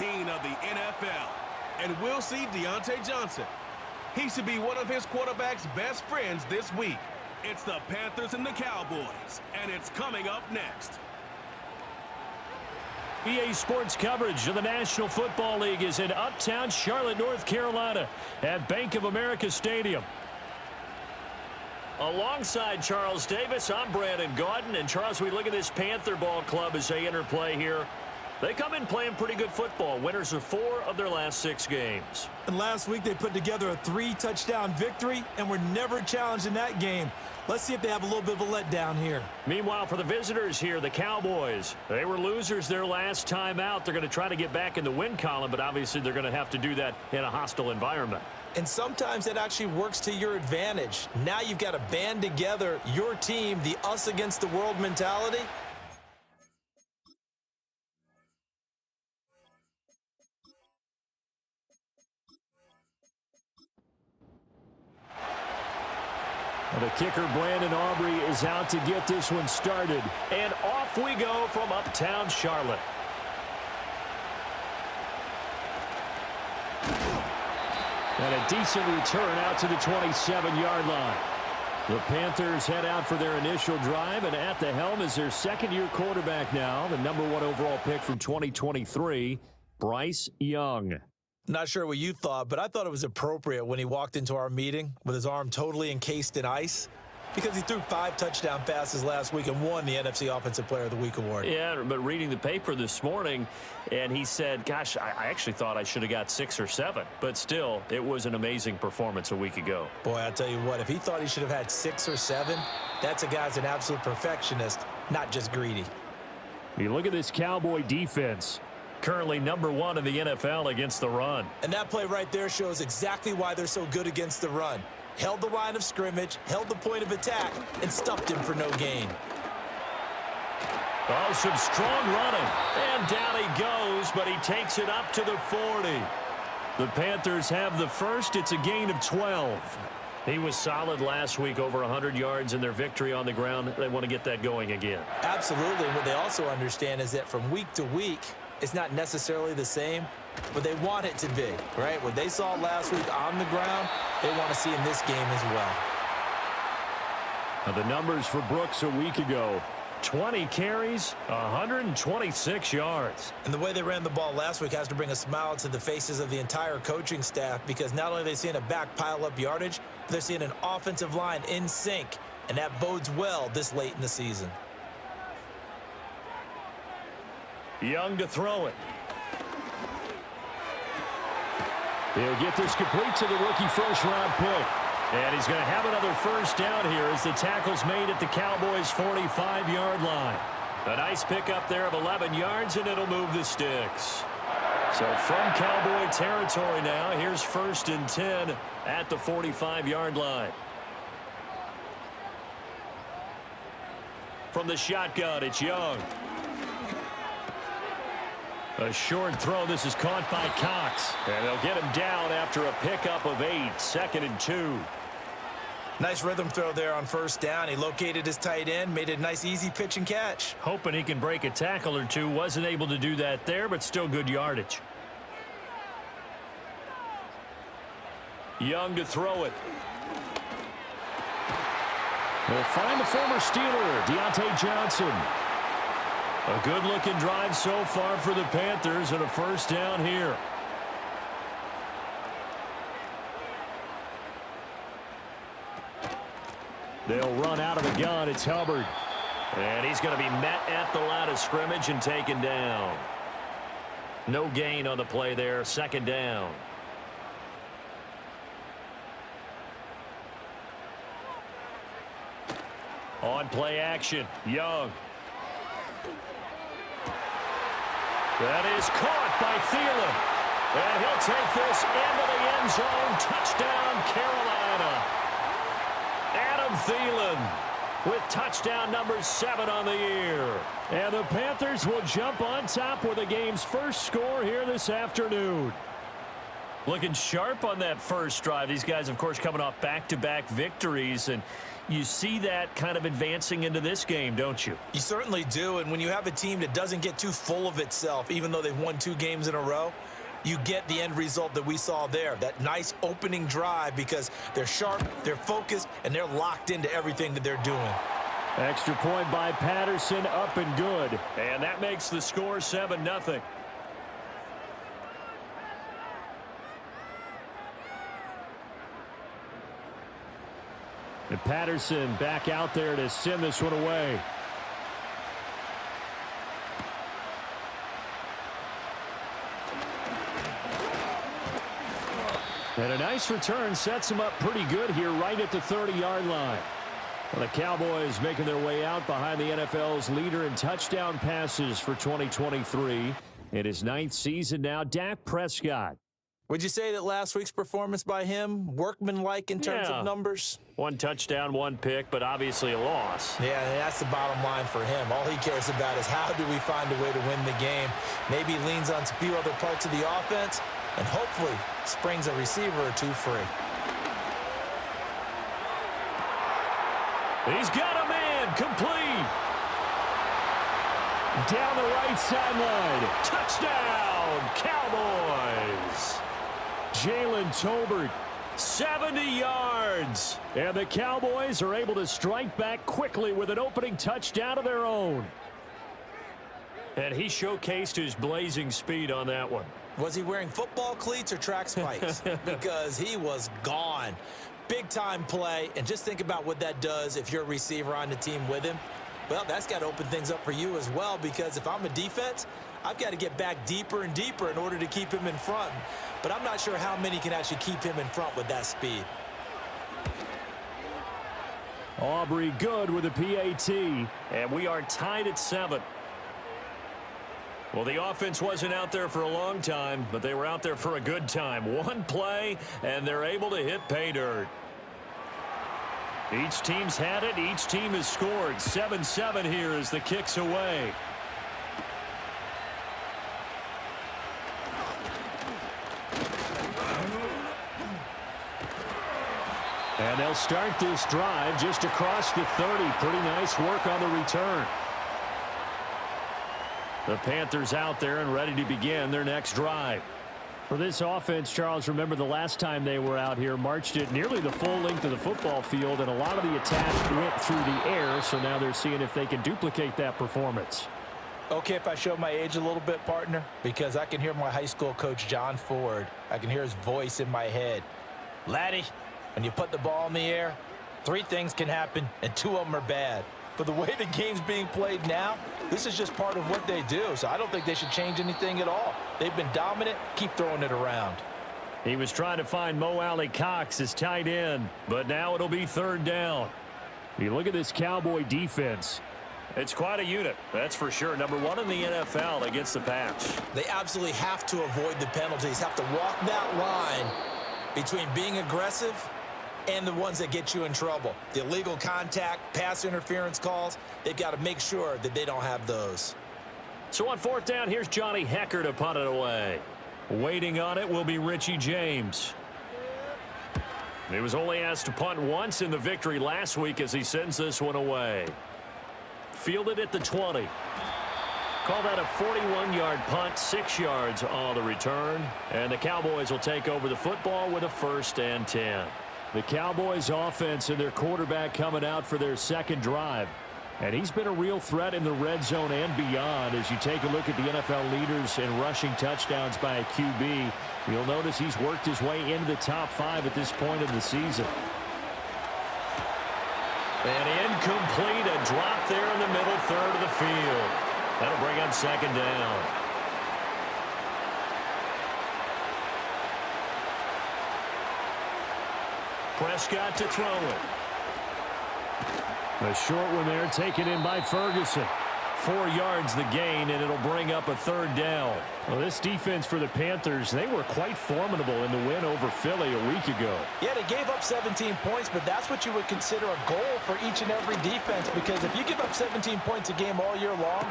15 of the NFL. And we'll see Deontay Johnson. He should be one of his quarterback's best friends this week. It's the Panthers and the Cowboys, and it's coming up next. EA Sports coverage of the National Football League is in uptown Charlotte, North Carolina at Bank of America Stadium. Alongside Charles Davis, I'm Brandon Gaudin. And Charles, we look at this Panther ball club as they enter play here. They come in playing pretty good football. Winners of 4 of their last 6 games. And last week they put together a 3-touchdown victory and were never challenged in that game. Let's see if they have a little bit of a letdown here. Meanwhile, for the visitors here, the Cowboys, they were losers their last time out. They're going to try to get back in the win column, but obviously they're going to have to do that in a hostile environment. And sometimes that actually works to your advantage. Now you've got to band together your team, the us against the world mentality. The kicker, Brandon Aubrey, is out to get this one started. And off we go from uptown Charlotte. And a decent return out to the 27-yard line. The Panthers head out for their initial drive, and at the helm is their second-year quarterback now, the number 1 overall pick from 2023, Bryce Young. Not sure what you thought, but I thought it was appropriate when he walked into our meeting with his arm totally encased in ice because he threw 5 touchdown passes last week and won the NFC Offensive Player of the Week award. Yeah, but reading the paper this morning, and he said, gosh, I actually thought I should have got 6 or 7. But still, it was an amazing performance a week ago. Boy, I tell you what, if he thought he should have had 6 or 7, that's a guy's an absolute perfectionist, not just greedy. You look at this Cowboy defense. Currently number 1 in the NFL against the run. And that play right there shows exactly why they're so good against the run. Held the line of scrimmage, held the point of attack, and stuffed him for no gain. Oh, some strong running. And down he goes, but he takes it up to the 40. The Panthers have the first. It's a gain of 12. He was solid last week, over 100 yards in their victory on the ground. They want to get that going again. Absolutely. What they also understand is that from week to week, it's not necessarily the same, but they want it to be, right? What they saw last week on the ground, they want to see in this game as well. Now the numbers for Brooks a week ago. 20 carries, 126 yards. And the way they ran the ball last week has to bring a smile to the faces of the entire coaching staff because not only are they seeing a back pile up yardage, but they're seeing an offensive line in sync, and that bodes well this late in the season. Young to throw it. He'll get this complete to the rookie first-round pick. And he's going to have another first down here as the tackle's made at the Cowboys' 45-yard line. A nice pickup there of 11 yards, and it'll move the sticks. So from Cowboy territory now, here's 1st and 10 at the 45-yard line. From the shotgun, it's Young. A short throw. This is caught by Cox. And they'll get him down after a pickup of 8. 2nd and 2. Nice rhythm throw there on first down. He located his tight end, made it a nice easy pitch and catch. Hoping he can break a tackle or two. Wasn't able to do that there, but still good yardage. Young to throw it. They'll find the former Steeler, Deontay Johnson. A good-looking drive so far for the Panthers and a first down here. They'll run out of the gun. It's Hubbard. And he's going to be met at the line of scrimmage and taken down. No gain on the play there. 2nd down. On play action, Young. That is caught by Thielen. And he'll take this into the end zone. Touchdown, Carolina. Adam Thielen with touchdown number 7 on the year. And the Panthers will jump on top with the game's first score here this afternoon. Looking sharp on that first drive. These guys, of course, coming off back-to-back victories, and you see that kind of advancing into this game, don't you? You certainly do, and when you have a team that doesn't get too full of itself, even though they've won 2 games in a row, you get the end result that we saw there, that nice opening drive, because they're sharp, they're focused, and they're locked into everything that they're doing. Extra point by Patterson, up and good. And that makes the score 7-0. And Patterson back out there to send this one away. And a nice return sets him up pretty good here right at the 30-yard line. Well, the Cowboys making their way out behind the NFL's leader in touchdown passes for 2023. In his 9th season now, Dak Prescott. Would you say that last week's performance by him, workmanlike in terms of numbers? 1 touchdown, 1 pick, but obviously a loss. Yeah, that's the bottom line for him. All he cares about is how do we find a way to win the game. Maybe leans on a few other parts of the offense and hopefully springs a receiver or 2 free. He's got a man, complete. Down the right sideline. Touchdown, Cowboys. Jalen Tolbert, 70 yards. And the Cowboys are able to strike back quickly with an opening touchdown of their own. And he showcased his blazing speed on that one. Was he wearing football cleats or track spikes? Because he was gone. Big-time play, and just think about what that does if you're a receiver on the team with him. Well, that's got to open things up for you as well, because if I'm a defense, I've got to get back deeper and deeper in order to keep him in front. But I'm not sure how many can actually keep him in front with that speed. Aubrey good with a PAT, and we are tied at 7. Well, the offense wasn't out there for a long time, but they were out there for a good time. 1 play, and they're able to hit pay dirt. Each team's had it. Each team has scored. 7-7 here as the kick's away. And they'll start this drive just across the 30. Pretty nice work on the return. The Panthers out there and ready to begin their next drive. For this offense, Charles, remember the last time they were out here, marched it nearly the full length of the football field, and a lot of the attack went through the air, so now they're seeing if they can duplicate that performance. Okay, if I show my age a little bit, partner, because I can hear my high school coach, John Ford. I can hear his voice in my head. Laddie, when you put the ball in the air, 3 things can happen, and 2 of them are bad. But the way the game's being played now, this is just part of what they do, so I don't think they should change anything at all. They've been dominant. Keep throwing it around. He was trying to find Mo Alley Cox as tight end, but now it'll be 3rd down. You look at this Cowboy defense. It's quite a unit, that's for sure. Number 1 in the NFL against the pass. They absolutely have to avoid the penalties, have to walk that line between being aggressive and the ones that get you in trouble. The illegal contact, pass interference calls, they've got to make sure that they don't have those. So on 4th down, here's Johnny Hecker to punt it away. Waiting on it will be Richie James. He was only asked to punt once in the victory last week as he sends this one away. Fielded at the 20. Call that a 41-yard punt, 6 yards on the return. And the Cowboys will take over the football with a 1st and 10. The Cowboys offense and their quarterback coming out for their 2nd drive. And he's been a real threat in the red zone and beyond. As you take a look at the NFL leaders in rushing touchdowns by a QB, you'll notice he's worked his way into the top 5 at this point of the season. And incomplete, a drop there in the middle 3rd of the field. That'll bring up 2nd down. Prescott to throw it. A short one there taken in by Ferguson. 4 yards the gain, and it'll bring up a 3rd down. Well, this defense for the Panthers, they were quite formidable in the win over Philly a week ago. Yeah, they gave up 17 points, but that's what you would consider a goal for each and every defense, because if you give up 17 points a game all year long,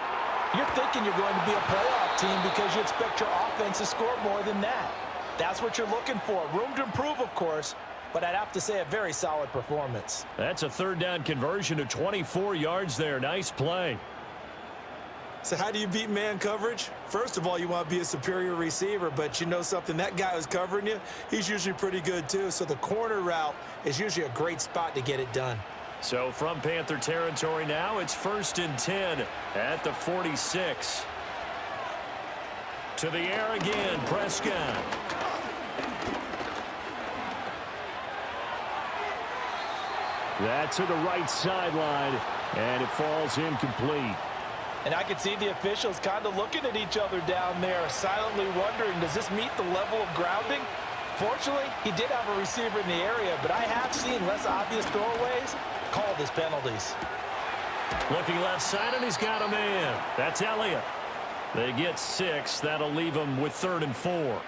you're thinking you're going to be a playoff team because you expect your offense to score more than that. That's what you're looking for. Room to improve, of course, but I'd have to say a very solid performance. That's a third down conversion of 24 yards there. Nice play. So how do you beat man coverage? First of all, you want to be a superior receiver, but you know something, that guy who's covering you, he's usually pretty good too. So the corner route is usually a great spot to get it done. So from Panther territory now, it's 1st and 10 at the 46. To the air again, Prescott. That to the right sideline, and it falls incomplete. And I can see the officials kind of looking at each other down there, silently wondering, does this meet the level of grounding? Fortunately, he did have a receiver in the area, but I have seen less obvious throwaways called as penalties. Looking left side, and he's got a man. That's Elliott. They get 6. That'll leave them with 3rd and 4.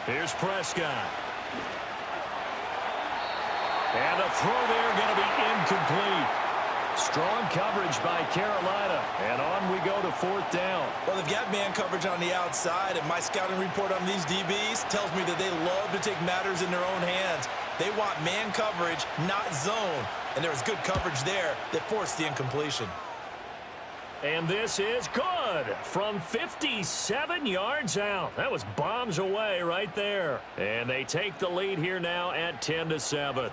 Here's Prescott. And the throw there going to be incomplete. Strong coverage by Carolina. And on we go to 4th down. Well, they've got man coverage on the outside, and my scouting report on these DBs tells me that they love to take matters in their own hands. They want man coverage, not zone. And there was good coverage there that forced the incompletion. And this is good from 57 yards out. That was bombs away right there. And they take the lead here now at 10-7.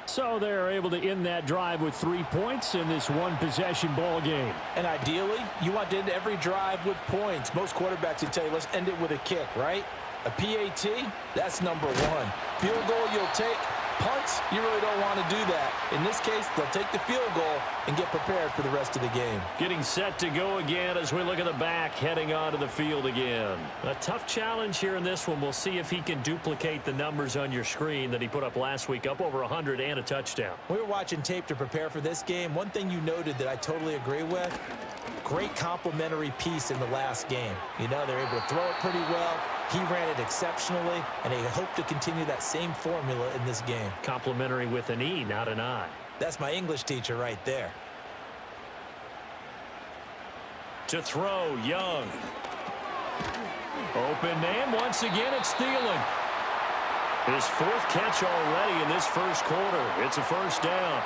So they're able to end that drive with 3 points in this one-possession ball game. And ideally, you want to end every drive with points. Most quarterbacks would tell you, let's end it with a kick, right? A PAT, that's number 1. Field goal you'll take. Punts, you really don't want to do that. In this case, they'll take the field goal and get prepared for the rest of the game. Getting set to go again as we look at the back, heading onto the field again. A tough challenge here in this one. We'll see if he can duplicate the numbers on your screen that he put up last week, up over 100 and a touchdown. We were watching tape to prepare for this game. One thing you noted that I totally agree with, great complimentary piece in the last game. You know, they're able to throw it pretty well. He ran it exceptionally, and they hope to continue that same formula in this game. Complimentary with an E, not an I. That's my English teacher right there. To throw, Young. Open man, once again it's Thielen. His 4th catch already in this first quarter. It's a 1st down.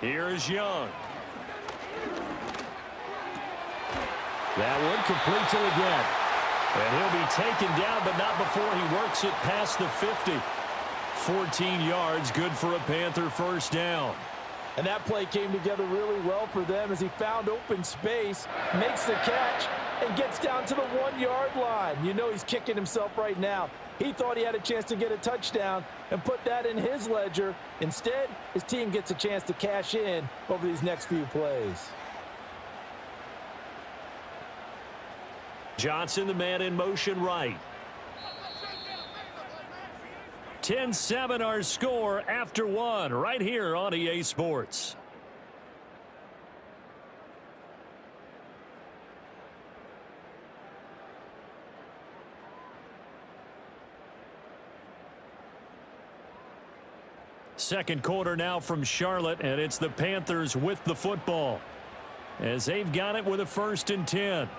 Here's Young. That one complete to the get. And he'll be taken down, but not before he works it past the 50. 14 yards, good for a Panther 1st down. And that play came together really well for them as he found open space, makes the catch, and gets down to the 1-yard line. You know he's kicking himself right now. He thought he had a chance to get a touchdown and put that in his ledger. Instead, his team gets a chance to cash in over these next few plays. Johnson, the man in motion right. 10-7 our score after 1 right here on EA Sports. Second quarter now from Charlotte, and it's the Panthers with the football as they've got it with a 1st and 10.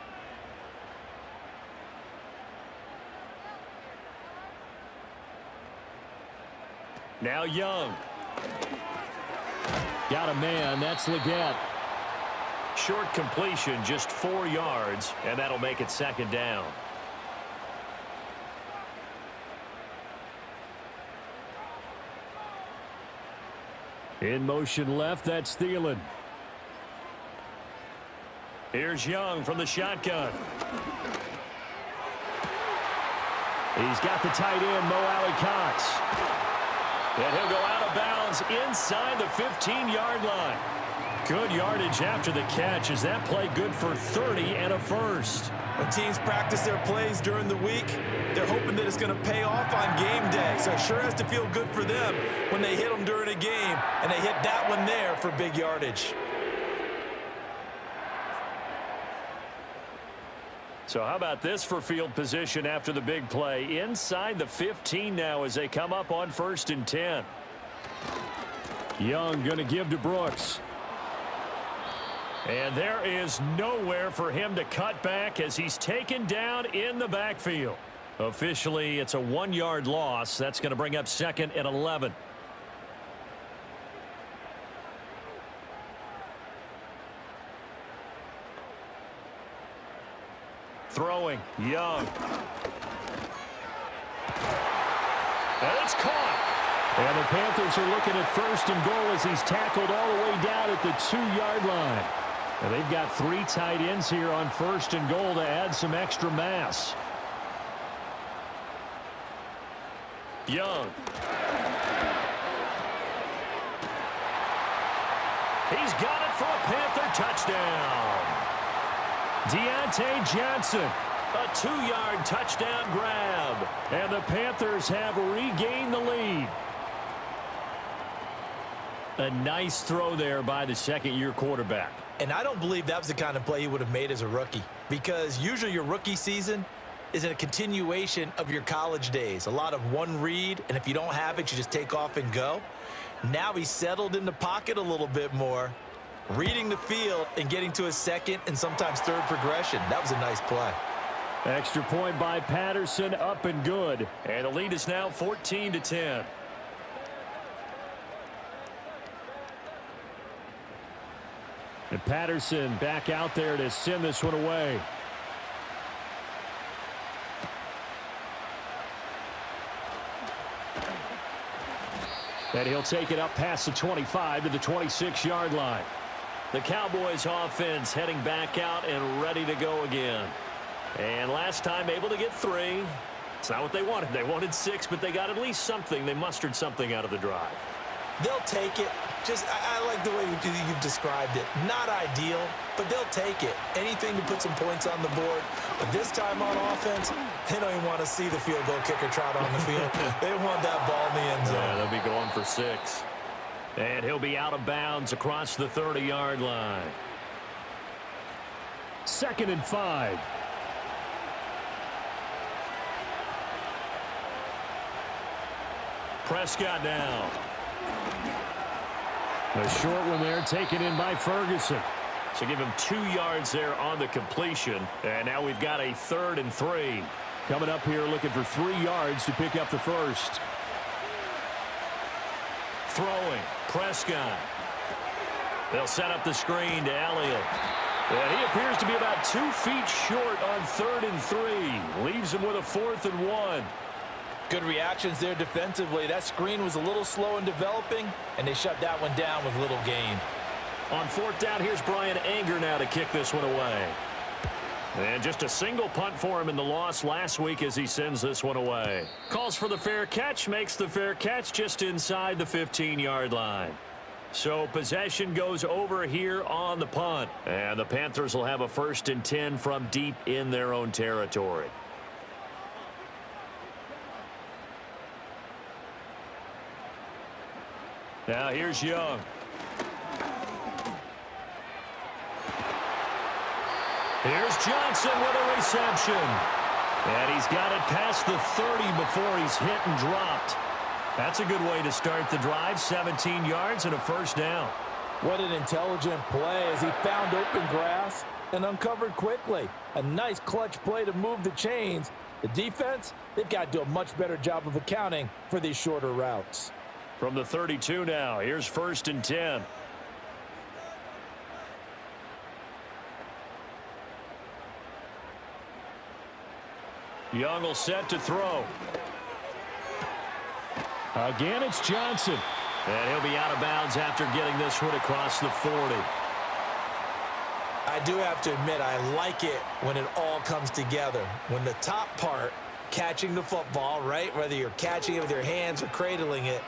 Now Young. Got a man. That's Leggett. Short completion, just 4 yards, and that'll make it 2nd down. In motion left, that's Thielen. Here's Young from the shotgun. He's got the tight end, Mo Alley-Cox. And he'll go out of bounds inside the 15-yard line. Good yardage after the catch. Is that play good for 30 and a 1st? When teams practice their plays during the week, they're hoping that it's going to pay off on game day. So it sure has to feel good for them when they hit them during a game, and they hit that one there for big yardage. So how about this for field position after the big play? Inside the 15 now as they come up on 1st and 10. Young going to give to Brooks. And there is nowhere for him to cut back as he's taken down in the backfield. Officially, it's a 1-yard loss. That's going to bring up 2nd and 11. Throwing, Young. And it's caught. And the Panthers are looking at 1st and goal as he's tackled all the way down at the 2-yard line. And they've got 3 tight ends here on 1st and goal to add some extra mass. Young. He's got it for a Panther touchdown. Deontay Johnson, a 2-yard touchdown grab. And the Panthers have regained the lead. A nice throw there by the second-year quarterback. And I don't believe that was the kind of play he would have made as a rookie, because usually your rookie season is a continuation of your college days. A lot of one read, and if you don't have it, you just take off and go. Now he's settled in the pocket a little bit more, reading the field and getting to his second and sometimes third progression. That was a nice play. Extra point by Patterson, up and good. And the lead is now 14-10. And Patterson back out there to send this one away. And he'll take it up past the 25 to the 26-yard line. The Cowboys offense heading back out and ready to go again. And last time able to get 3. It's not what they wanted. They wanted 6, but they got at least something. They mustered something out of the drive. They'll take it. I like the way you've described it. Not ideal, but they'll take it. Anything to put some points on the board. But this time on offense, they don't even want to see the field goal kicker trot on the field. They want that ball in the end zone. Yeah, they'll be going for 6. And he'll be out of bounds across the 30-yard line. 2nd and 5. Prescott now. A short one there taken in by Ferguson. So give him 2 yards there on the completion. And now we've got a 3rd and 3. Coming up here looking for 3 yards to pick up the first. Throwing, Prescott. They'll set up the screen to Elliott. And he appears to be about 2 feet short on 3rd and 3. Leaves him with a 4th and 1. Good reactions there defensively. That screen was a little slow in developing, and they shut that one down with little gain. On 4th down, here's Brian Anger now to kick this one away. And just a single punt for him in the loss last week as he sends this one away. Calls for the fair catch, makes the fair catch just inside the 15-yard line. So possession goes over here on the punt. And the Panthers will have a 1st and 10 from deep in their own territory. Now here's Young. Here's Johnson with a reception. And he's got it past the 30 before he's hit and dropped. That's a good way to start the drive. 17 yards and a 1st down. What an intelligent play as he found open grass and uncovered quickly. A nice clutch play to move the chains. The defense, they've got to do a much better job of accounting for these shorter routes. From the 32 now, here's 1st and 10. Young will set to throw. Again, it's Johnson. And he'll be out of bounds after getting this one across the 40. I do have to admit, I like it when it all comes together. When the top part, catching the football, right, whether you're catching it with your hands or cradling it,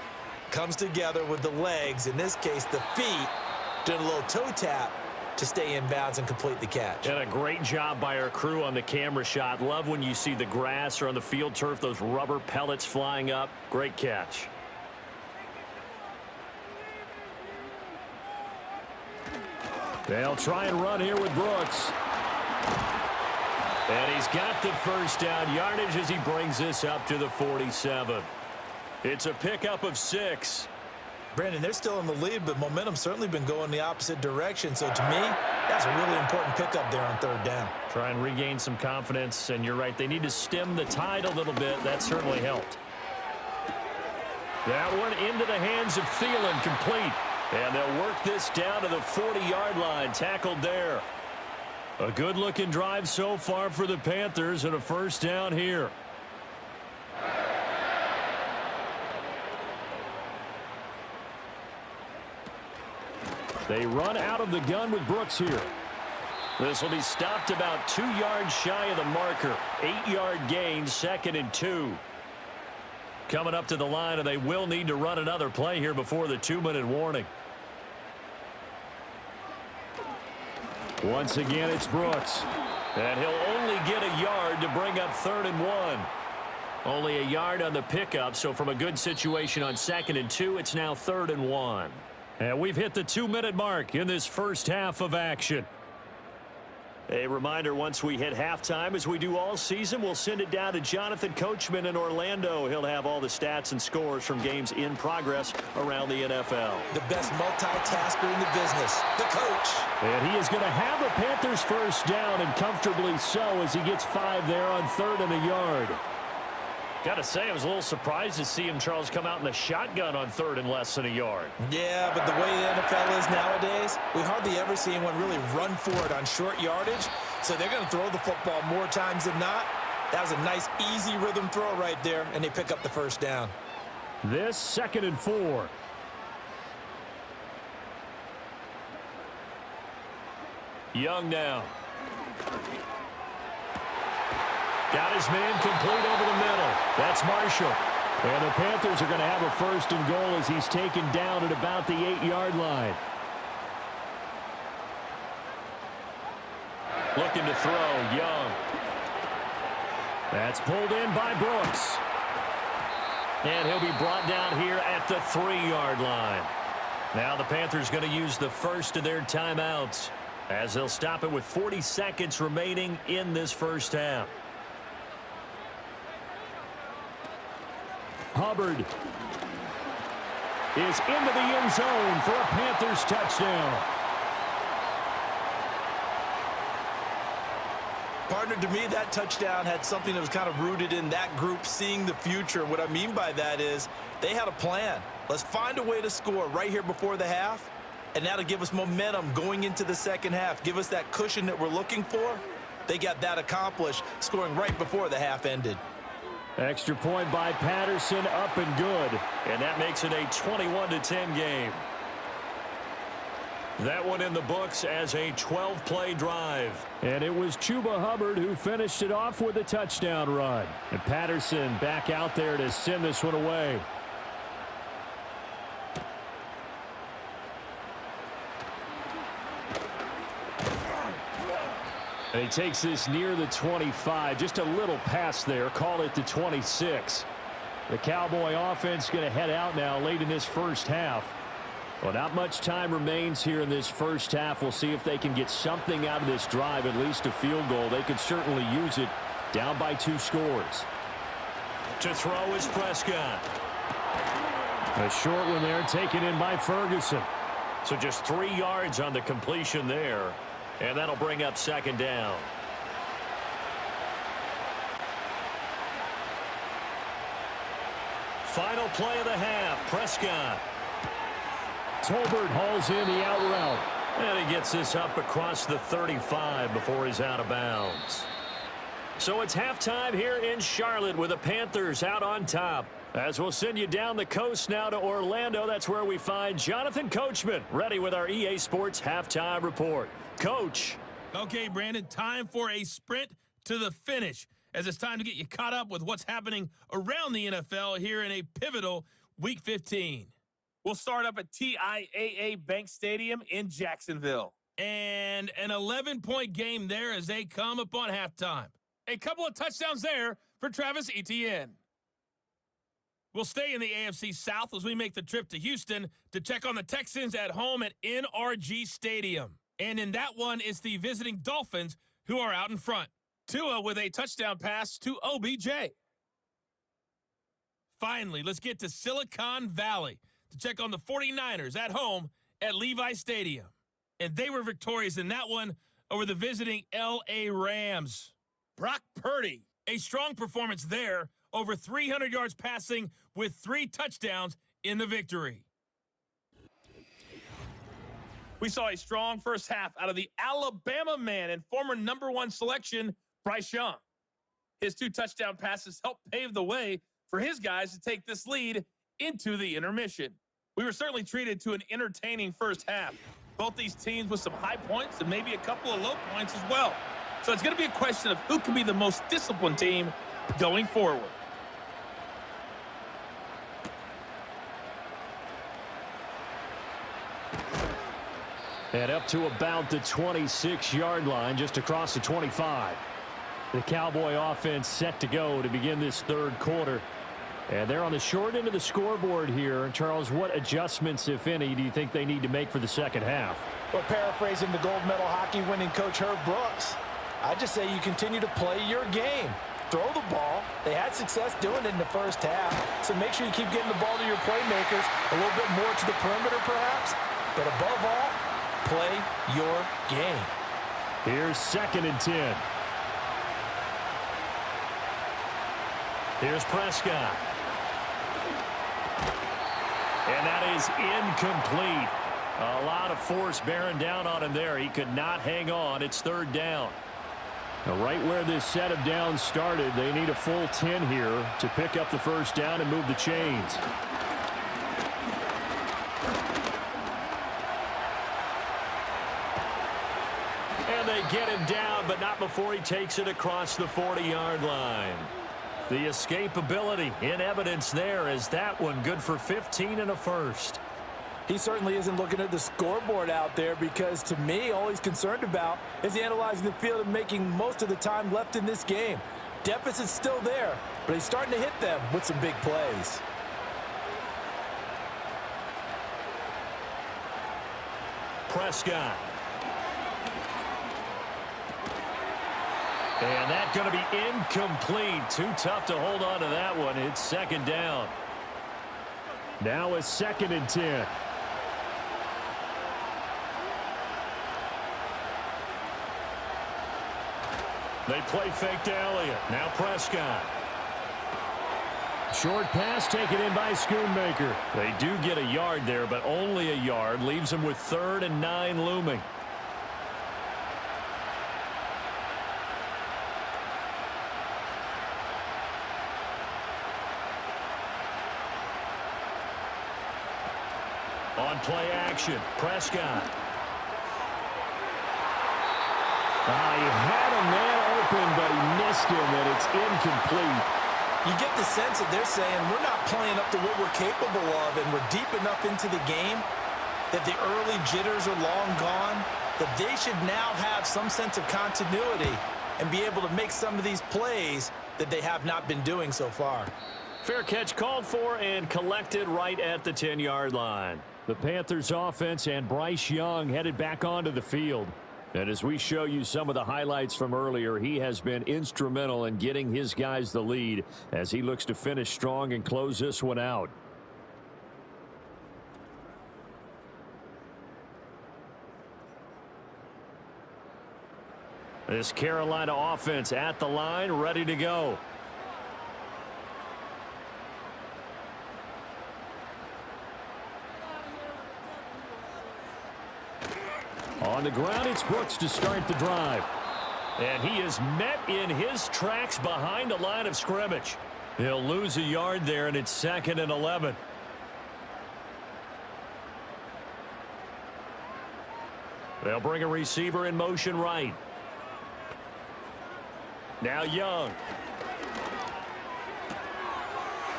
comes together with the legs, in this case the feet, doing a little toe tap to stay in bounds and complete the catch. And a great job by our crew on the camera shot. Love when you see the grass or on the field turf, those rubber pellets flying up. Great catch. They'll try and run here with Brooks. And he's got the first down yardage as he brings this up to the 47. It's a pickup of 6. Brandon, they're still in the lead, but momentum's certainly been going the opposite direction. So to me, that's a really important pickup there on third down. Try and regain some confidence, and you're right, they need to stem the tide a little bit. That certainly helped. That one into the hands of Thielen, complete. And they'll work this down to the 40-yard line, tackled there. A good-looking drive so far for the Panthers, and a first down here. They run out of the gun with Brooks here. This will be stopped about 2 yards shy of the marker. 8-yard gain, 2nd and 2. Coming up to the line, and they will need to run another play here before the 2-minute warning. Once again, it's Brooks. And he'll only get a yard to bring up 3rd and 1. Only a yard on the pickup, so from a good situation on 2nd and 2, it's now 3rd and 1. And we've hit the 2-minute mark in this first half of action. A reminder, once we hit halftime, as we do all season, we'll send it down to Jonathan Coachman in Orlando. He'll have all the stats and scores from games in progress around the NFL. The best multitasker in the business, the coach. And he is going to have a Panthers first down, and comfortably so, as he gets 5 there on 3rd and a yard. Got to say, I was a little surprised to see him, Charles, come out in the shotgun on 3rd and less than a yard. Yeah, but the way the NFL is nowadays, we hardly ever see anyone really run for it on short yardage. So they're going to throw the football more times than not. That was a nice, easy rhythm throw right there, and they pick up the first down. This 2nd and 4. Young now. Got his man complete over the middle. That's Marshall. And the Panthers are going to have a 1st and goal as he's taken down at about the 8-yard line. Looking to throw, Young. That's pulled in by Brooks. And he'll be brought down here at the 3-yard line. Now the Panthers going to use the first of their timeouts, as they'll stop it with 40 seconds remaining in this first half. Hubbard is into the end zone for a Panthers touchdown. Partner, to me, that touchdown had something that was kind of rooted in that group seeing the future. What I mean by that is they had a plan. Let's find a way to score right here before the half, and that'll give us momentum going into the second half, give us that cushion that we're looking for. They got that accomplished, scoring right before the half ended. Extra point by Patterson, up and good. And that makes it a 21-10 game. That one in the books as a 12-play drive. And it was Chuba Hubbard who finished it off with a touchdown run. And Patterson back out there to send this one away. And he takes this near the 25. Just a little pass there. Call it the 26. The Cowboy offense going to head out now late in this first half. Well, not much time remains here in this first half. We'll see if they can get something out of this drive, at least a field goal. They could certainly use it, down by 2 scores. To throw is Prescott. A short one there, taken in by Ferguson. So just 3 yards on the completion there. And that'll bring up 2nd down. Final play of the half. Prescott. Tolbert hauls in the out route. And he gets this up across the 35 before he's out of bounds. So it's halftime here in Charlotte with the Panthers out on top. As we'll send you down the coast now to Orlando, that's where we find Jonathan Coachman ready with our EA Sports halftime report. Coach. Okay, Brandon, time for a sprint to the finish, as it's time to get you caught up with what's happening around the NFL here in a pivotal Week 15. We'll start up at TIAA Bank Stadium in Jacksonville. And an 11-point game there as they come upon halftime. A couple of touchdowns there for Travis Etienne. We'll stay in the AFC South as we make the trip to Houston to check on the Texans at home at NRG Stadium. And in that one, it's the visiting Dolphins who are out in front. Tua with a touchdown pass to OBJ. Finally, let's get to Silicon Valley to check on the 49ers at home at Levi Stadium. And they were victorious in that one over the visiting L.A. Rams. Brock Purdy, a strong performance there, over 300 yards passing with 3 touchdowns in the victory. We saw a strong first half out of the Alabama man and former #1 selection, Bryce Young. His 2 touchdown passes helped pave the way for his guys to take this lead into the intermission. We were certainly treated to an entertaining first half. Both these teams with some high points and maybe a couple of low points as well. So it's going to be a question of who can be the most disciplined team going forward. And up to about the 26-yard line, just across the 25. The Cowboy offense set to go to begin this third quarter. And they're on the short end of the scoreboard here. Charles, what adjustments, if any, do you think they need to make for the second half? Well, paraphrasing the gold medal hockey winning coach Herb Brooks, I just say you continue to play your game. Throw the ball. They had success doing it in the first half, so make sure you keep getting the ball to your playmakers, a little bit more to the perimeter perhaps, but above all, play your game. Here's 2nd and 10. Here's Prescott. And that is incomplete. A lot of force bearing down on him there. He could not hang on. It's 3rd down. Now, right where this set of downs started, they need a full 10 here to pick up the first down and move the chains. And they get him down, but not before he takes it across the 40-yard line. The escapability in evidence there as that one good for 15 and a first. He certainly isn't looking at the scoreboard out there because, to me, all he's concerned about is analyzing the field and making most of the time left in this game. Deficit's still there, but he's starting to hit them with some big plays. Prescott. And that's going to be incomplete. Too tough to hold on to that one. It's 2nd down. Now it's 2nd and 10. They play fake to Elliott. Now Prescott. Short pass taken in by Schoonmaker. They do get a yard there, but only a yard. Leaves them with 3rd and 9 looming. On play action, Prescott. He had a man open, but he missed him, and it's incomplete. You get the sense that they're saying we're not playing up to what we're capable of, and we're deep enough into the game that the early jitters are long gone, that they should now have some sense of continuity and be able to make some of these plays that they have not been doing so far. Fair catch called for and collected right at the 10-yard line. The Panthers offense and Bryce Young headed back onto the field. And as we show you some of the highlights from earlier, he has been instrumental in getting his guys the lead as he looks to finish strong and close this one out. This Carolina offense at the line, ready to go. On the ground, it's Brooks to start the drive. And he is met in his tracks behind the line of scrimmage. He'll lose a yard there, and it's 2nd and 11. They'll bring a receiver in motion right. Now Young.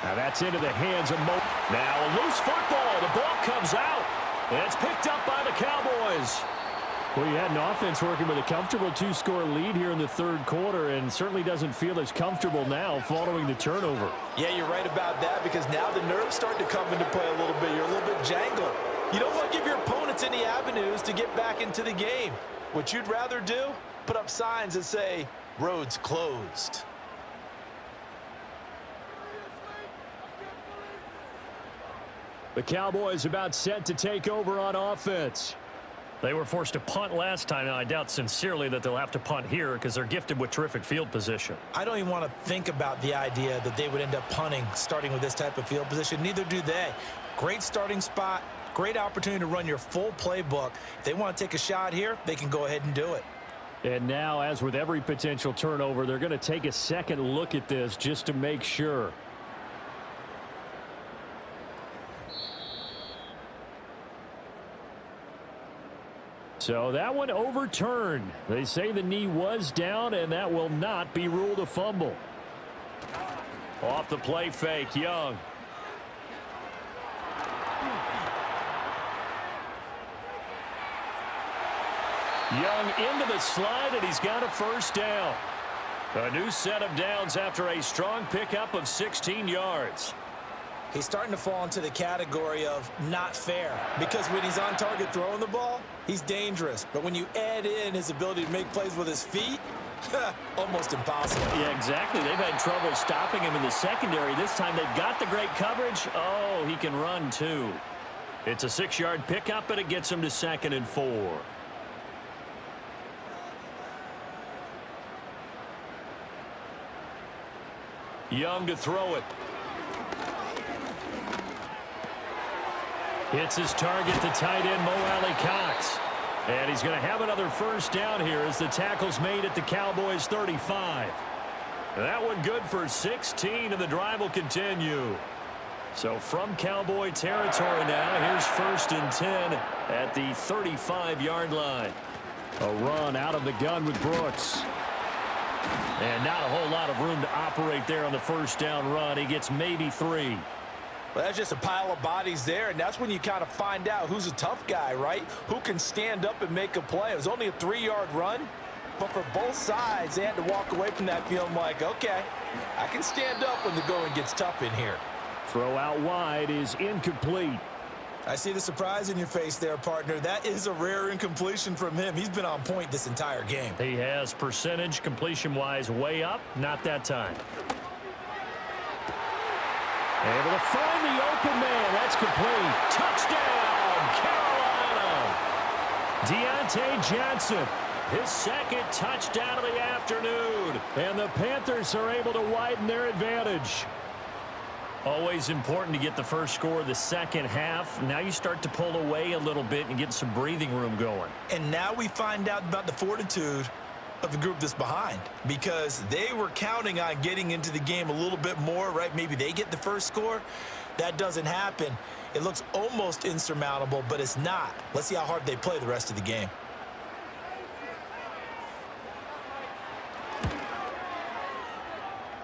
Now that's into the hands of Mo. Now a loose football. The ball comes out. And it's picked up by the Cowboys. Well, you had an offense working with a comfortable 2-score lead here in the third quarter and certainly doesn't feel as comfortable now following the turnover. Yeah, you're right about that because now the nerves start to come into play a little bit. You're a little bit jangled. You don't want to give your opponents any avenues to get back into the game. What you'd rather do, put up signs that say, Roads closed. The Cowboys about set to take over on offense. They were forced to punt last time, and I doubt sincerely that they'll have to punt here because they're gifted with terrific field position. I don't even want to think about the idea that they would end up punting starting with this type of field position. Neither do they. Great starting spot, great opportunity to run your full playbook. If they want to take a shot here, they can go ahead and do it. And now, as with every potential turnover, they're going to take a second look at this just to make sure. So that one overturned. They say the knee was down, and that will not be ruled a fumble. Off the play fake, Young. Young into the slide, and he's got a first down. A new set of downs after a strong pickup of 16 yards. He's starting to fall into the category of not fair, because when he's on target throwing the ball, he's dangerous. But when you add in his ability to make plays with his feet, almost impossible. Yeah, exactly. They've had trouble stopping him in the secondary. This time they've got the great coverage. Oh, he can run too. It's a 6-yard pickup, and it gets him to 2nd and 4. Young to throw it. Hits his target, the tight end, Mo Alley-Cox. And he's going to have another first down here as the tackle's made at the Cowboys 35. That one good for 16, and the drive will continue. So from Cowboy territory now, here's 1st and 10 at the 35-yard line. A run out of the gun with Brooks. And not a whole lot of room to operate there on the first down run. He gets maybe 3. Well, that's just a pile of bodies there, and that's when you kind of find out who's a tough guy, right? Who can stand up and make a play. It was only a 3-yard run, but for both sides, they had to walk away from that feeling like, okay, I can stand up when the going gets tough in here. Throw out wide is incomplete. I see the surprise in your face there, partner. That is a rare incompletion from him. He's been on point this entire game. He has percentage completion-wise way up. Not that time. Able to find the open man. That's complete. Touchdown, Carolina. Deontay Johnson, his 2nd touchdown of the afternoon. And the Panthers are able to widen their advantage. Always important to get the first score of the second half. Now you start to pull away a little bit and get some breathing room going. And now we find out about the fortitude of the group that's behind, because they were counting on getting into the game a little bit more, right? Maybe they get the first score. That doesn't happen. It looks almost insurmountable, but it's not. Let's see how hard they play the rest of the game.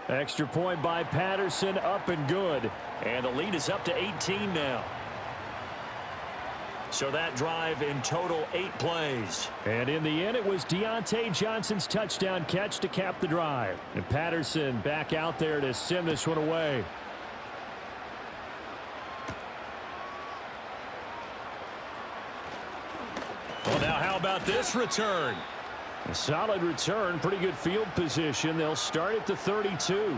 Extra point by Patterson, up and good. And the lead is up to 18 now. So that drive in total 8 plays. And in the end, it was Deontay Johnson's touchdown catch to cap the drive. And Patterson back out there to send this one away. Well, now how about this return? A solid return, pretty good field position. They'll start at the 32.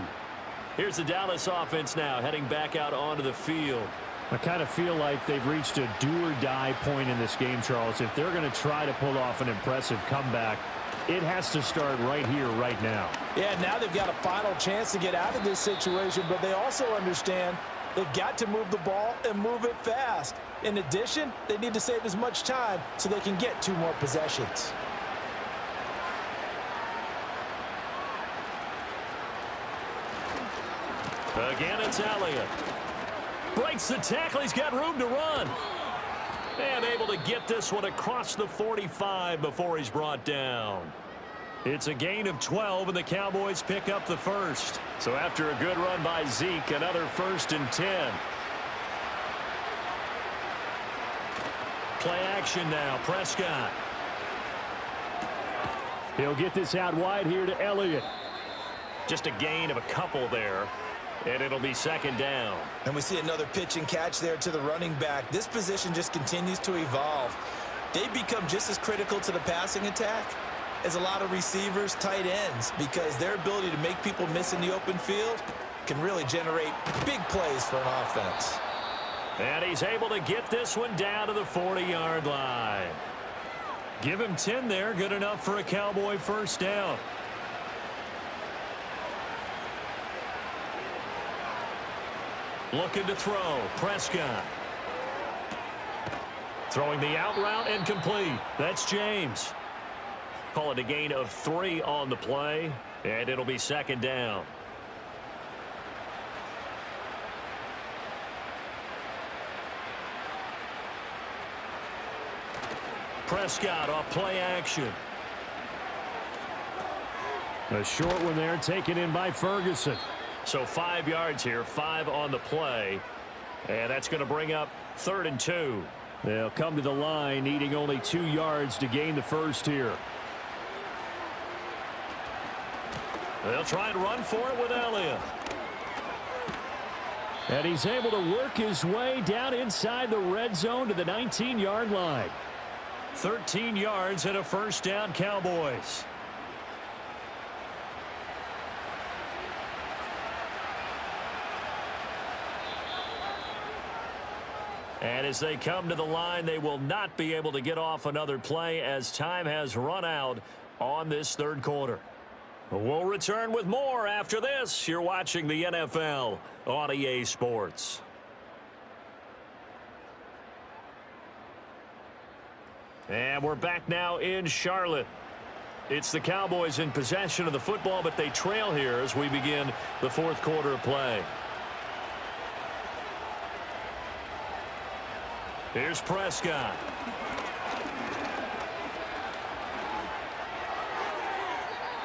Here's the Dallas offense now heading back out onto the field. I kind of feel like they've reached a do-or-die point in this game, Charles. If they're going to try to pull off an impressive comeback, it has to start right here, right now. Yeah, now they've got a final chance to get out of this situation, but they also understand they've got to move the ball and move it fast. In addition, they need to save as much time so they can get 2 more possessions. Again, it's Elliott. Breaks the tackle. He's got room to run. And able to get this one across the 45 before he's brought down. It's a gain of 12, and the Cowboys pick up the first. So after a good run by Zeke, another 1st and 10. Play action now. Prescott. He'll get this out wide here to Elliott. Just a gain of a couple there. And it'll be 2nd down. And we see another pitch and catch there to the running back. This position just continues to evolve. They become just as critical to the passing attack is a lot of receivers, tight ends, because their ability to make people miss in the open field can really generate big plays for an offense. And he's able to get this one down to the 40-yard line. Give him 10 there, good enough for a Cowboy first down. Looking to throw, Prescott. Throwing the out route and complete. That's James. Call it a gain of 3 on the play, and it'll be second down. Prescott off play action. A short one there taken in by Ferguson. So 5 yards here, 5 on the play. And that's going to bring up 3rd and 2. They'll come to the line needing only 2 yards to gain the first here. They'll try and run for it with Elliott. And he's able to work his way down inside the red zone to the 19-yard line. 13 yards and a first down, Cowboys. And as they come to the line, they will not be able to get off another play as time has run out on this third quarter. We'll return with more after this. You're watching the NFL on EA Sports. And we're back now in Charlotte. It's the Cowboys in possession of the football, but they trail here as we begin the fourth quarter of play. Here's Prescott.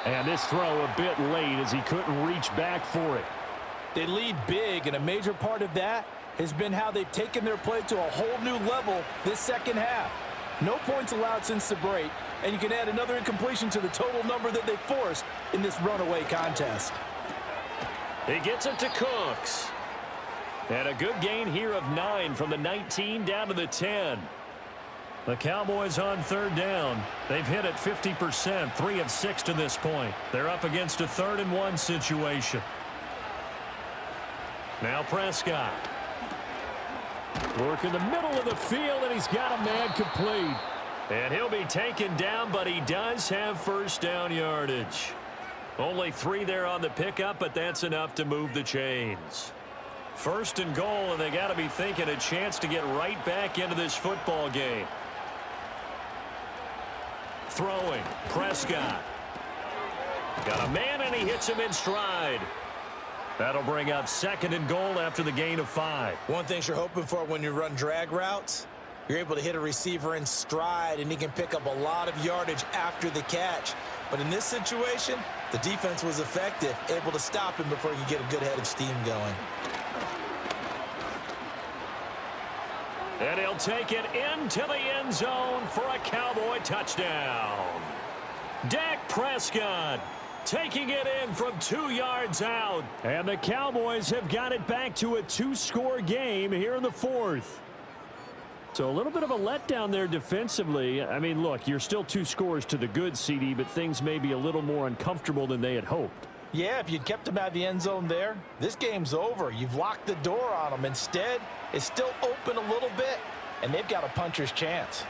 And this throw a bit late as he couldn't reach back for it. They lead big, and a major part of that has been how they've taken their play to a whole new level this second half. No points allowed since the break, and you can add another incompletion to the total number that they forced in this runaway contest. He gets it to Cooks. And a good gain here of 9 from the 19 down to the 10. The Cowboys on third down. They've hit it 50%, 3 of 6 to this point. They're up against a 3rd and 1 situation. Now Prescott. Work in the middle of the field, and he's got a man complete. And he'll be taken down, but he does have first down yardage. Only 3 there on the pickup, but that's enough to move the chains. 1st and goal, and they got to be thinking a chance to get right back into this football game. Throwing, Prescott. Got a man, and he hits him in stride. That'll bring up 2nd and goal after the gain of 5. One thing you're hoping for when you run drag routes, you're able to hit a receiver in stride, and he can pick up a lot of yardage after the catch. But in this situation, the defense was effective, able to stop him before he could get a good head of steam going. And he'll take it into the end zone for a Cowboy touchdown. Dak Prescott taking it in from 2 yards out. And the Cowboys have got it back to a 2-score game here in the 4th. So a little bit of a letdown there defensively. I mean, look, you're still 2 scores to the good, CD, but things may be a little more uncomfortable than they had hoped. Yeah, if you'd kept him out of the end zone there, this game's over. You've locked the door on him. Instead, it's still open a little bit, and they've got a puncher's chance.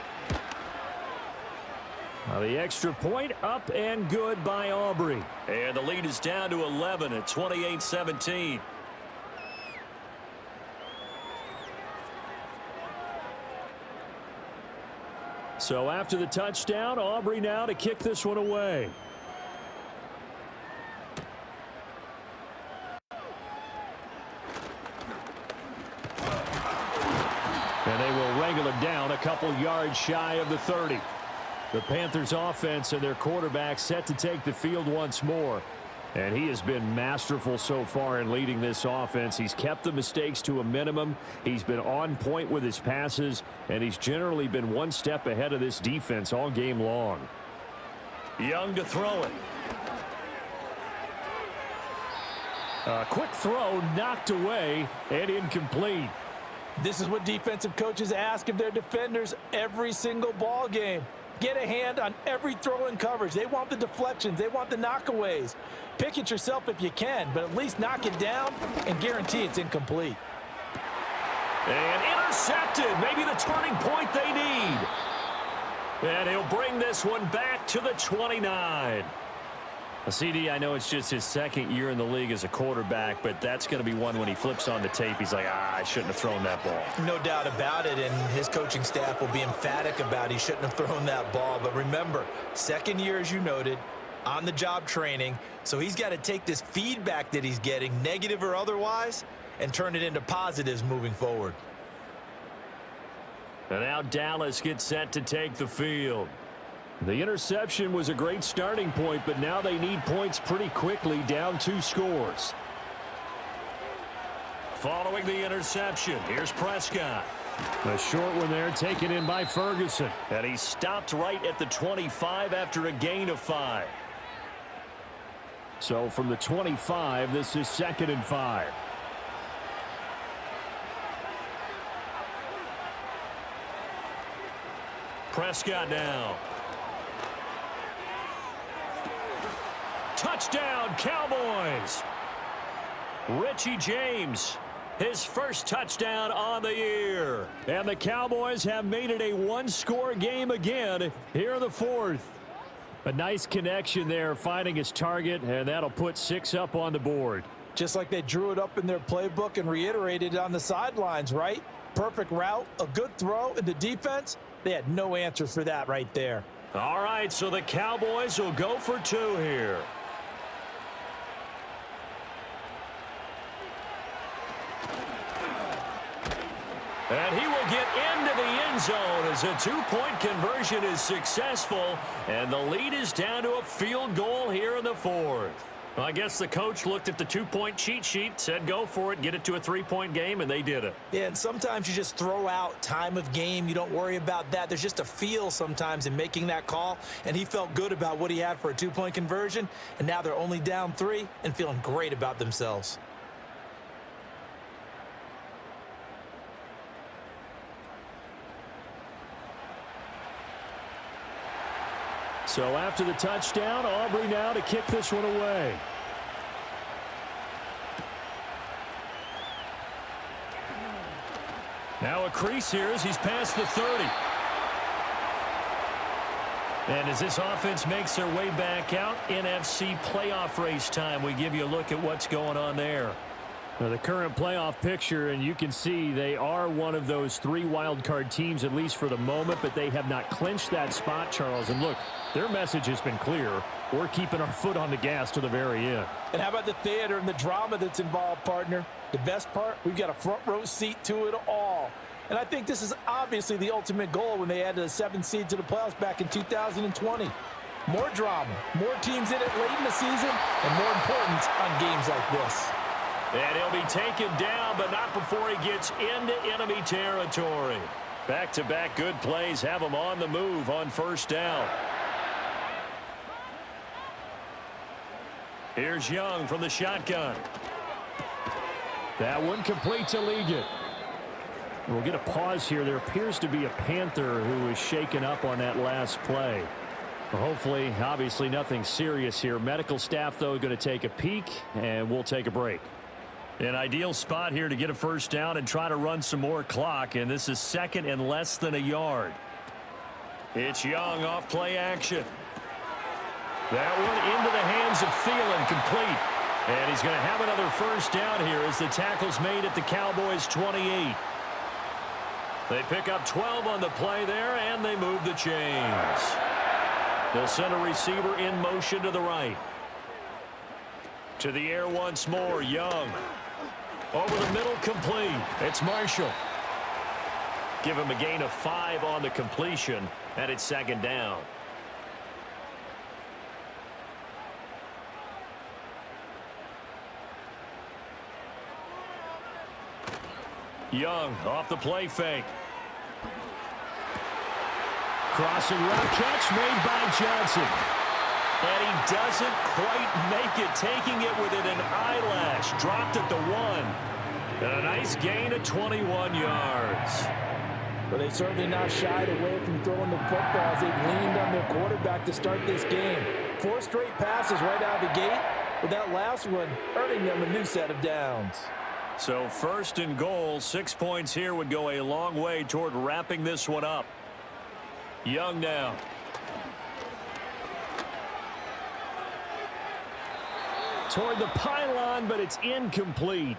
Now the extra point up and good by Aubrey. And the lead is down to 11 at 28-17. So after the touchdown, Aubrey now to kick this one away. And they will wrangle him down a couple yards shy of the 30. The Panthers offense and their quarterback set to take the field once more. And he has been masterful so far in leading this offense. He's kept the mistakes to a minimum. He's been on point with his passes, and he's generally been one step ahead of this defense all game long. Young to throw it. A quick throw knocked away and incomplete. This is what defensive coaches ask of their defenders every single ball game. Get a hand on every throw in coverage. They want the deflections. They want the knockaways. Pick it yourself if you can, but at least knock it down and guarantee it's incomplete. And intercepted. Maybe the turning point they need. And he'll bring this one back to the 29. CD, I know it's just his second year in the league as a quarterback, but that's going to be one when he flips on the tape. He's like, I shouldn't have thrown that ball. No doubt about it, and his coaching staff will be emphatic about he shouldn't have thrown that ball. But remember, second year, as you noted, on-the-job training, so he's got to take this feedback that he's getting, negative or otherwise, and turn it into positives moving forward. And now Dallas gets set to take the field. The interception was a great starting point, but now they need points pretty quickly, down 2 scores. Following the interception, here's Prescott. A short one there, taken in by Ferguson. And he stopped right at the 25 after a gain of 5. So from the 25, this is 2nd and 5. Prescott now. Touchdown, Cowboys. Richie James, his first touchdown on the year. And the Cowboys have made it a 1-score game again here in the 4th. A nice connection there, finding his target, and that'll put 6 up on the board. Just like they drew it up in their playbook and reiterated it on the sidelines, right? Perfect route, a good throw, and the defense, they had no answer for that right there. All right, so the Cowboys will go for 2 here. And he will get into the end zone as a 2-point conversion is successful. And the lead is down to a field goal here in the 4th. Well, I guess the coach looked at the 2-point cheat sheet, said go for it, get it to a 3-point game, and they did it. Yeah, and sometimes you just throw out time of game. You don't worry about that. There's just a feel sometimes in making that call, and he felt good about what he had for a 2-point conversion, and now they're only down 3 and feeling great about themselves. So after the touchdown, Aubrey now to kick this one away. Now a crease here as he's past the 30. And as this offense makes their way back out, NFC playoff race time, we give you a look at what's going on there. Now the current playoff picture, and you can see they are one of those 3 wild card teams, at least for the moment, but they have not clinched that spot, Charles. And look, their message has been clear. We're keeping our foot on the gas to the very end. And how about the theater and the drama that's involved, partner? The best part, we've got a front row seat to it all. And I think this is obviously the ultimate goal when they added a 7th seed to the playoffs back in 2020. More drama, more teams in it late in the season, and more importance on games like this. And he'll be taken down, but not before he gets into enemy territory. Back-to-back good plays have him on the move on 1st down. Here's Young from the shotgun. That one complete to Ligon. We'll get a pause here. There appears to be a Panther who is shaken up on that last play. Well, hopefully, obviously nothing serious here. Medical staff, though, going to take a peek, and we'll take a break. An ideal spot here to get a 1st down and try to run some more clock, and this is 2nd and less than a yard. It's Young off play action. That one into the hands of Thielen, complete. And he's going to have another 1st down here as the tackle's made at the Cowboys' 28. They pick up 12 on the play there, and they move the chains. They'll send a receiver in motion to the right. To the air once more, Young. Over the middle, complete. It's Marshall. Give him a gain of 5 on the completion, and it's 2nd down. Young off the play fake. Crossing route catch made by Johnson. And he doesn't quite make it, taking it within an eyelash. Dropped at the 1. And a nice gain of 21 yards. But they certainly not shied away from throwing the football as they've leaned on their quarterback to start this game. 4 straight passes right out of the gate, with that last one earning them a new set of downs. So 1st and goal, 6 points here would go a long way toward wrapping this one up. Young now. Toward the pylon, but it's incomplete.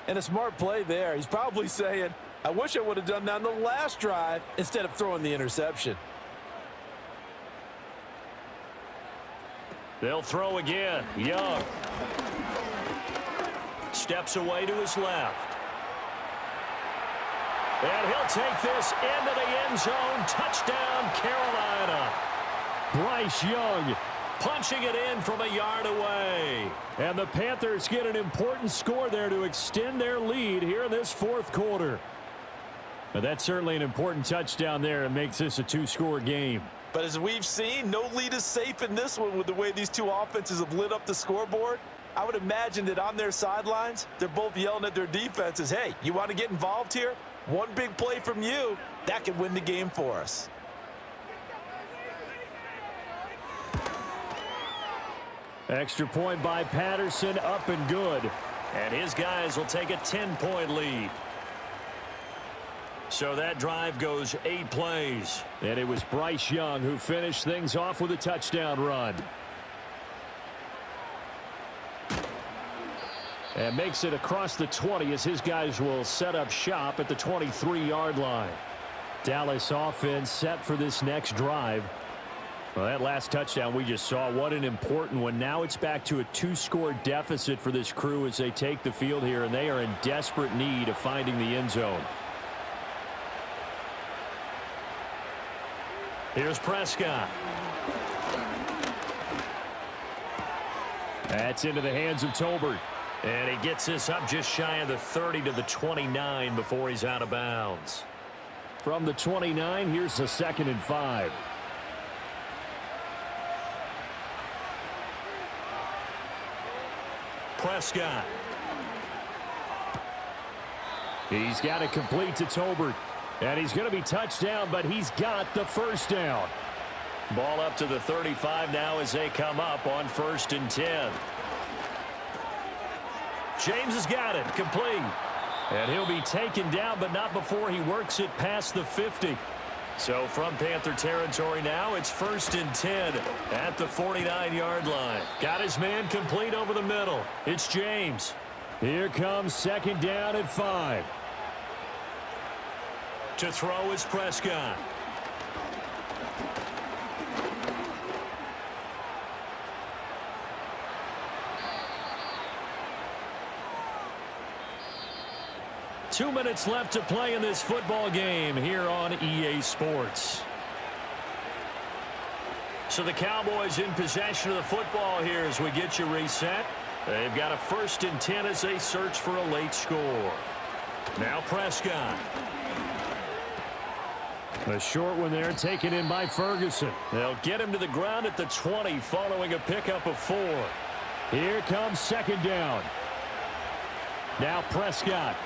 And a smart play there. He's probably saying, I wish I would have done that on the last drive instead of throwing the interception. They'll throw again. Young. Steps away to his left. And he'll take this into the end zone. Touchdown, Carolina. Bryce Young. Punching it in from a yard away. And the Panthers get an important score there to extend their lead here in this 4th quarter. But that's certainly an important touchdown there and makes this a 2-score game. But as we've seen, no lead is safe in this one with the way these two offenses have lit up the scoreboard. I would imagine that on their sidelines, they're both yelling at their defenses, hey, you want to get involved here? One big play from you, that could win the game for us. Extra point by Patterson, up and good. And his guys will take a 10-point lead. So that drive goes 8 plays. And it was Bryce Young who finished things off with a touchdown run. And makes it across the 20 as his guys will set up shop at the 23-yard line. Dallas offense set for this next drive. Well, that last touchdown we just saw, what an important one. Now it's back to a 2-score deficit for this crew as they take the field here, and they are in desperate need of finding the end zone. Here's Prescott. That's into the hands of Tolbert. And he gets this up just shy of the 30 to the 29 before he's out of bounds. From the 29, here's a 2nd and 5. Prescott. He's got it complete to Tolbert. And he's going to be touched down, but he's got the first down. Ball up to the 35 now as they come up on 1st and 10. James has got it, complete. And he'll be taken down, but not before he works it past the 50. So from Panther territory now, it's 1st and 10 at the 49-yard line. Got his man complete over the middle. It's James. Here comes 2nd down at 5. To throw is Prescott. Two minutes left to play in this football game here on EA Sports. So the Cowboys in possession of the football here as we get you reset. They've got a 1st and 10 as they search for a late score. Now Prescott. A short one there taken in by Ferguson. They'll get him to the ground at the 20 following a pickup of 4. Here comes 2nd down. Now Prescott.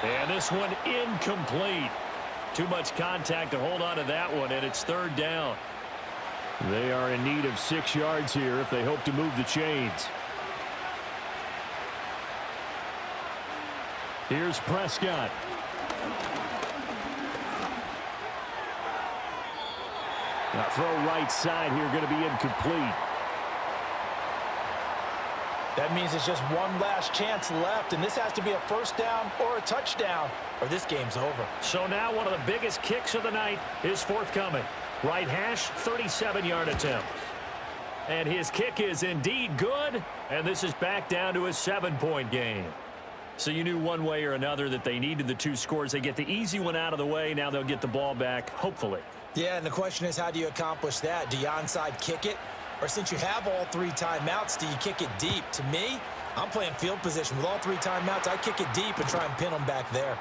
And this one incomplete. Too much contact to hold on to that one, and it's 3rd down. They are in need of 6 yards here if they hope to move the chains. Here's Prescott. Now throw right side here going to be incomplete. That means it's just one last chance left, and this has to be a 1st down or a touchdown, or this game's over. So now one of the biggest kicks of the night is forthcoming. Right hash, 37-yard attempt. And his kick is indeed good, and this is back down to a 7-point game. So you knew one way or another that they needed the 2 scores. They get the easy one out of the way. Now they'll get the ball back, hopefully. Yeah, and the question is, how do you accomplish that? Do you onside kick it? Or since you have all 3 timeouts, do you kick it deep? To me, I'm playing field position. With all 3 timeouts, I kick it deep and try and pin them back there.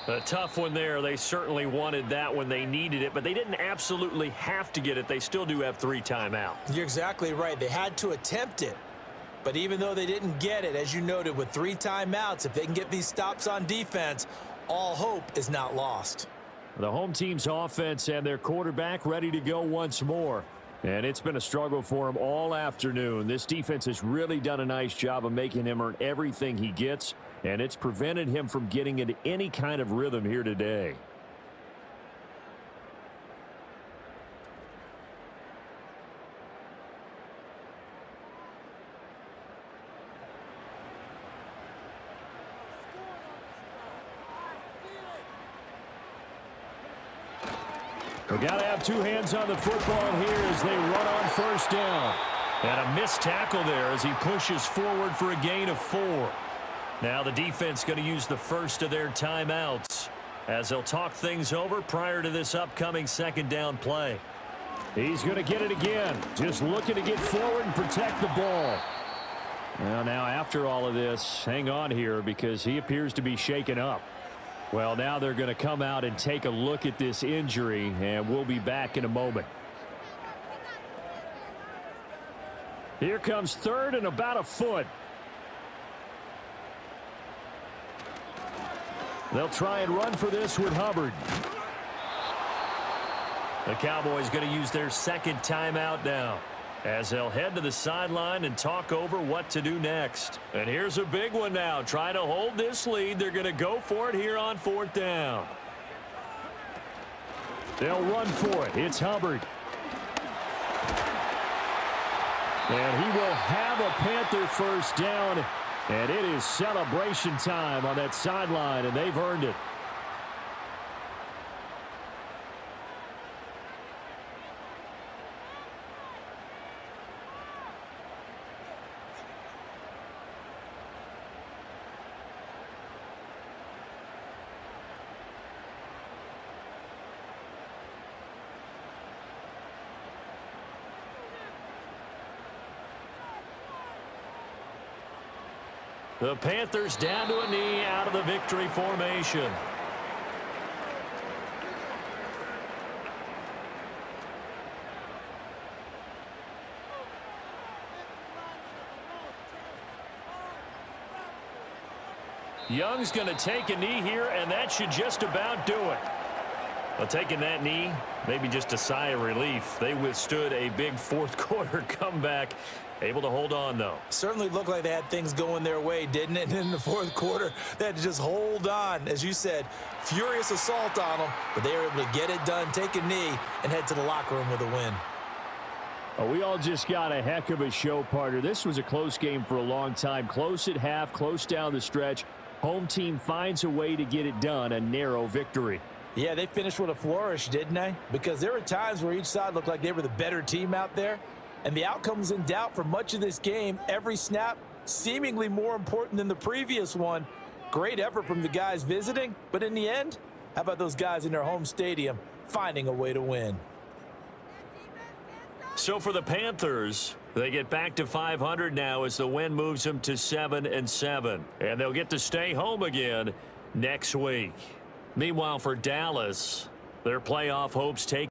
A tough one there. They certainly wanted that when they needed it, but they didn't absolutely have to get it. They still do have 3 timeouts. You're exactly right. They had to attempt it. But even though they didn't get it, as you noted, with 3 timeouts, if they can get these stops on defense, all hope is not lost. The home team's offense and their quarterback ready to go once more. And it's been a struggle for him all afternoon. This defense has really done a nice job of making him earn everything he gets, and it's prevented him from getting into any kind of rhythm here today. We got to have 2 hands on the football here as they run on first down. And a missed tackle there as he pushes forward for a gain of 4. Now the defense going to use the first of their timeouts as they'll talk things over prior to this upcoming second down play. He's going to get it again. Just looking to get forward and protect the ball. Well, now after all of this, hang on here because he appears to be shaken up. Well, now they're going to come out and take a look at this injury, and we'll be back in a moment. Here comes 3rd and about a foot. They'll try and run for this with Hubbard. The Cowboys going to use their second timeout now as they'll head to the sideline and talk over what to do next. And here's a big one now. Trying to hold this lead. They're going to go for it here on 4th down. They'll run for it. It's Hubbard. And he will have a Panther first down. And it is celebration time on that sideline, and they've earned it. The Panthers down to a knee out of the victory formation. Young's going to take a knee here, and that should just about do it. Well, taking that knee, maybe just a sigh of relief. They withstood a big 4th quarter comeback. Able to hold on, though. Certainly looked like they had things going their way, didn't it? And in the 4th quarter, they had to just hold on. As you said, furious assault on them, but they were able to get it done, take a knee, and head to the locker room with a win. Oh, we all just got a heck of a show, partner. This was a close game for a long time. Close at half, close down the stretch. Home team finds a way to get it done, a narrow victory. Yeah, they finished with a flourish, didn't they? Because there were times where each side looked like they were the better team out there. And the outcome was in doubt for much of this game. Every snap seemingly more important than the previous one. Great effort from the guys visiting. But in the end, how about those guys in their home stadium finding a way to win? So for the Panthers, they get back to 500 now as the win moves them to 7-7. And they'll get to stay home again next week. Meanwhile, for Dallas, their playoff hopes take